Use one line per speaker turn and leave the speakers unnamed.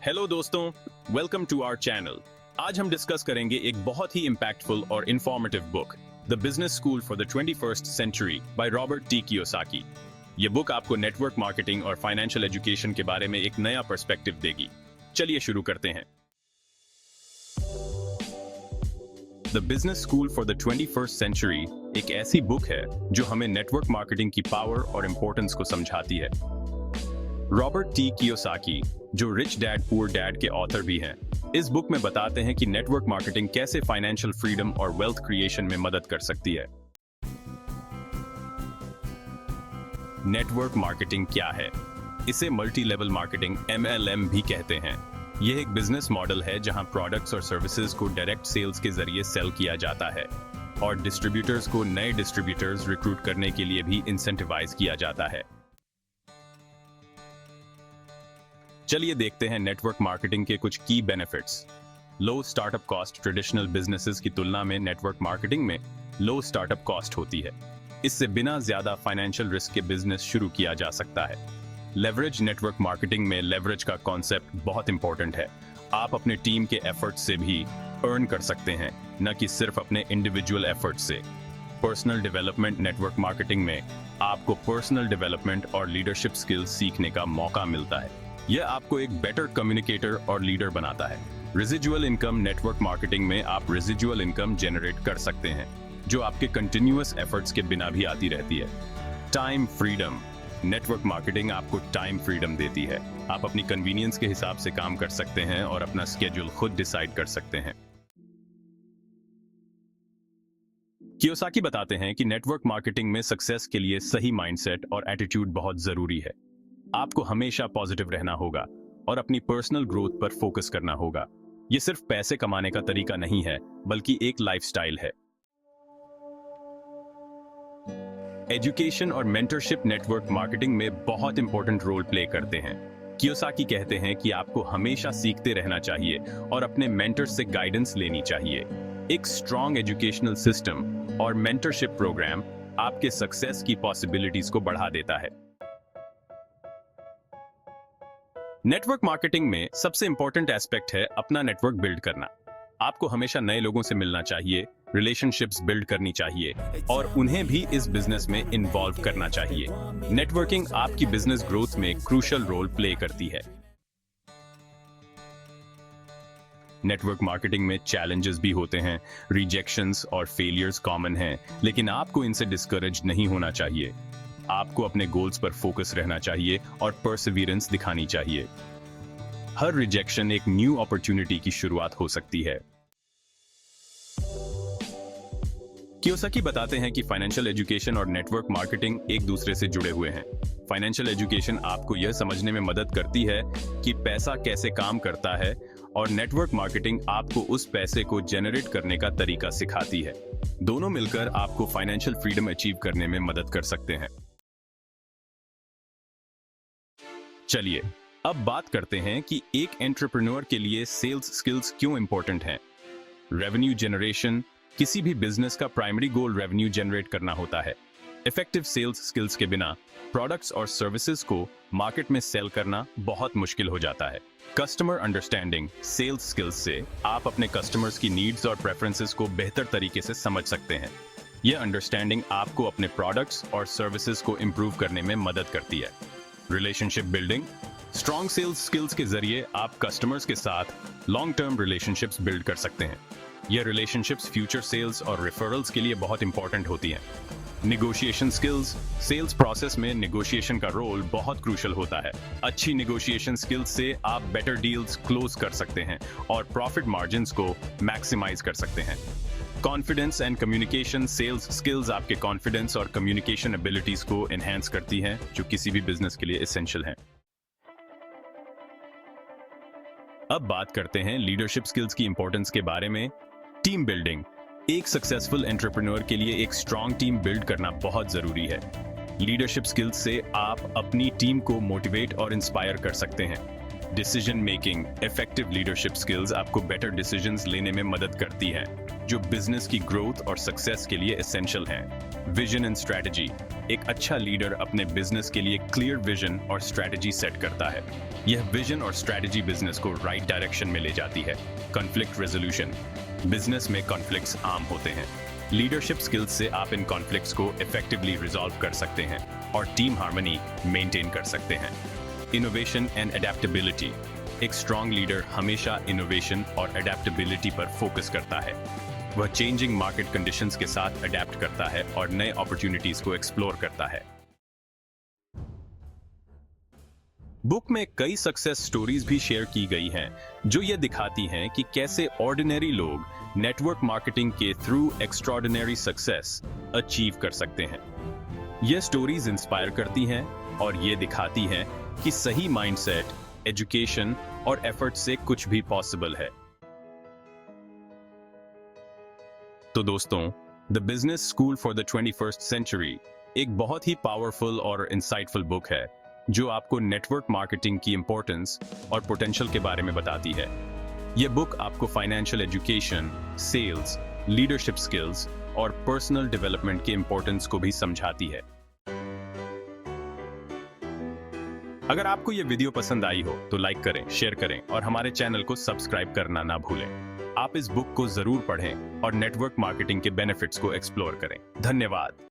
Hello दोस्तों, welcome to our channel. आज हम डिस्कस करेंगे एक बहुत ही इम्पैक्टफुल और informative book, the business school for the 21st century by Robert T Kiyosaki. ये बुक आपको नेटवर्क मार्केटिंग और फाइनेंशियल एजुकेशन के बारे में एक नया पर्सपेक्टिव देगी। चलिए शुरू करते हैं। The business school for the 21st century एक ऐसी बुक है जो हमें नेटवर्क मार्केटिंग की पावर और इंपॉर्टेंस को समझाती है। रॉबर्ट टी कियोसाकी, जो रिच डैड पुअर डैड के ऑथर भी हैं, इस बुक में बताते हैं कि नेटवर्क मार्केटिंग कैसे फाइनेंशियल फ्रीडम और वेल्थ क्रिएशन में मदद कर सकती है। नेटवर्क मार्केटिंग क्या है? इसे मल्टी लेवल मार्केटिंग MLM भी कहते हैं। यह एक बिजनेस मॉडल है जहां प्रोडक्ट्स और सर्विसेज को डायरेक्ट सेल्स के जरिए सेल किया जाता है और डिस्ट्रीब्यूटर्स को नए डिस्ट्रीब्यूटर्स रिक्रूट करने के लिए भी इंसेंटिवाइज किया जाता है। चलिए देखते हैं नेटवर्क मार्केटिंग के कुछ की बेनिफिट्स। लो स्टार्टअप कॉस्ट। ट्रेडिशनल बिजनेसेस की तुलना में नेटवर्क मार्केटिंग में लो स्टार्टअप कॉस्ट होती है। इससे बिना ज्यादा फाइनेंशियल रिस्क के बिजनेस शुरू किया जा सकता है। लेवरेज। नेटवर्क मार्केटिंग में लेवरेज का कॉन्सेप्ट बहुत इंपॉर्टेंट है। आप अपने टीम के एफर्ट से भी अर्न कर सकते हैं, न कि सिर्फ अपने इंडिविजुअल एफर्ट से। Personal development. नेटवर्क मार्केटिंग में आपको पर्सनल डेवलपमेंट और लीडरशिप स्किल्स सीखने का मौका मिलता है। यह आपको एक बेटर कम्युनिकेटर और लीडर बनाता है। Residual income. नेटवर्क मार्केटिंग में आप रेजिजुअल इनकम जनरेट कर सकते हैं, जो आपके कंटिन्यूअस एफर्ट्स के बिना भी आती रहती है। Time freedom. नेटवर्क मार्केटिंग आपको टाइम फ्रीडम देती है। आप अपनी कन्वीनियंस के हिसाब से काम कर सकते हैं और अपना स्केड्यूल खुद डिसाइड कर सकते हैं। कियोसाकी बताते हैं कि नेटवर्क मार्केटिंग में सक्सेस के लिए सही माइंडसेट और एटीट्यूड बहुत जरूरी है। आपको हमेशा पॉजिटिव रहना होगा और अपनी पर्सनल ग्रोथ पर फोकस करना होगा। यह सिर्फ पैसे कमाने का तरीका नहीं है, बल्कि एक लाइफस्टाइल है। एजुकेशन और मेंटरशिप नेटवर्क मार्केटिंग में बहुत इंपॉर्टेंट रोल प्ले करते हैं। कियोसाकी कहते हैं कि आपको हमेशा सीखते रहना चाहिए और अपने मेंटर से गाइडेंस लेनी चाहिए। एक स्ट्रॉन्ग एजुकेशनल सिस्टम और मेंटरशिप प्रोग्राम आपके सक्सेस की पॉसिबिलिटीज को बढ़ा देता है। नेटवर्क मार्केटिंग में सबसे इंपॉर्टेंट एस्पेक्ट है अपना नेटवर्क बिल्ड करना। आपको हमेशा नए लोगों से मिलना चाहिए, रिलेशनशिप्स बिल्ड करनी चाहिए और उन्हें भी इस बिजनेस में इन्वॉल्व करना चाहिए। नेटवर्किंग आपकी बिजनेस ग्रोथ में क्रूशियल रोल प्ले करती है। नेटवर्क मार्केटिंग में चैलेंजेस भी होते हैं। रिजेक्शंस और फेलियर्स कॉमन हैं, लेकिन आपको इनसे डिस्करेज नहीं होना चाहिए। आपको अपने गोल्स पर फोकस रहना चाहिए और परसिवियरेंस दिखानी चाहिए। हर रिजेक्शन एक न्यू अपॉर्चुनिटी की शुरुआत हो सकती है। कियोसाकी बताते हैं कि फाइनेंशियल एजुकेशन और नेटवर्क मार्केटिंग एक दूसरे से जुड़े हुए हैं। फाइनेंशियल एजुकेशन आपको यह समझने में मदद करती है कि पैसा कैसे काम करता है और नेटवर्क मार्केटिंग आपको उस पैसे को जनरेट करने का तरीका सिखाती है। दोनों मिलकर आपको फाइनेंशियल फ्रीडम अचीव करने में मदद कर सकते हैं। चलिए अब बात करते हैं कि एक एंटरप्रेन्योर के लिए सेल्स स्किल्स क्यों इंपॉर्टेंट हैं। Revenue generation. किसी भी बिजनेस का प्राइमरी गोल रेवेन्यू जनरेट करना होता है। इफेक्टिव सेल्स स्किल्स के बिना प्रोडक्ट्स और सर्विसेज को मार्केट में सेल करना बहुत मुश्किल हो जाता है। Customer understanding. सेल्स स्किल्स से आप अपने कस्टमर्स की नीड्स और प्रेफरेंसेस को बेहतर तरीके से समझ सकते हैं। यह अंडरस्टैंडिंग आपको अपने प्रोडक्ट्स और सर्विसेज को इंप्रूव करने में मदद करती है। Relationship building. Strong sales skills के जरिए आप कस्टमर्स के साथ लॉन्ग टर्म रिलेशनशिप्स बिल्ड कर सकते हैं। यह रिलेशनशिप्स फ्यूचर सेल्स और रेफरल्स के लिए बहुत इंपॉर्टेंट होती हैं। Negotiation skills. सेल्स प्रोसेस में निगोशिएशन का रोल बहुत क्रूशियल होता है। अच्छी निगोशिएशन स्किल्स से आप बेटर डील्स क्लोज कर सकते हैं और प्रॉफिट मार्जिन्स को मैक्सिमाइज कर सकते हैं। Confidence and communication. Sales skills आपके कॉन्फिडेंस और कम्युनिकेशन एबिलिटीज को एनहांस करती हैं, जो किसी भी बिजनेस के लिए एसेंशियल हैं। अब बात करते हैं लीडरशिप स्किल्स की इंपॉर्टेंस के बारे में। Team building. एक सक्सेसफुल एंटरप्रेन्योर के लिए एक स्ट्रॉन्ग टीम बिल्ड करना बहुत जरूरी है। लीडरशिप स्किल्स से आप अपनी टीम को मोटिवेट और इंस्पायर कर सकते हैं। Decision making. Effective leadership skills आपको बेटर डिसीजंस लेने में मदद करती हैं, जो बिजनेस की ग्रोथ और सक्सेस के लिए एसेंशियल हैं। Vision and strategy. एक अच्छा लीडर अपने बिजनेस के लिए क्लियर विजन और स्ट्रैटेजी सेट करता है। यह विजन और स्ट्रैटेजी बिजनेस को राइट डायरेक्शन में ले जाती है। Conflict resolution. बिजनेस में कॉन्फ्लिक्ट्स आम होते हैं। लीडरशिप स्किल्स से आप इन कॉन्फ्लिक्ट्स को इफेक्टिवली रिजॉल्व कर सकते हैं और टीम हार्मनी मेंटेन कर सकते हैं। Innovation and adaptability. एक स्ट्रॉन्ग लीडर हमेशा इनोवेशन और एडेप्टेबिलिटी पर फोकस करता है। वह चेंजिंग मार्केट कंडीशंस के साथ अडेप्ट करता है और नए अपॉर्चुनिटीज को एक्सप्लोर करता है। बुक में कई सक्सेस स्टोरीज भी शेयर की गई हैं जो ये दिखाती हैं कि कैसे ऑर्डिनरी लोग नेटवर्क मार्केटिंग के थ्रू एक्स्ट्राऑर्डिनरी सक्सेस अचीव कर सकते हैं। ये स्टोरीज इंस्पायर करती हैं और ये दिखाती हैं कि सही माइंडसेट, एजुकेशन और एफर्ट से कुछ भी पॉसिबल है। तो दोस्तों, the business school for the 21st century एक बहुत ही पावरफुल और इंसाइटफुल बुक है जो आपको नेटवर्क मार्केटिंग की इंपॉर्टेंस और पोटेंशियल के बारे में बताती है। यह बुक आपको financial education, sales, leadership skills और पर्सनल डेवलपमेंट के इंपॉर्टेंस को भी समझाती है। अगर आपको यह वीडियो पसंद आई हो तो लाइक करें, शेयर करें और हमारे चैनल को सब्सक्राइब करना ना भूलें। आप इस बुक को जरूर पढ़ें और नेटवर्क मार्केटिंग के बेनिफिट्स को एक्सप्लोर करें। धन्यवाद।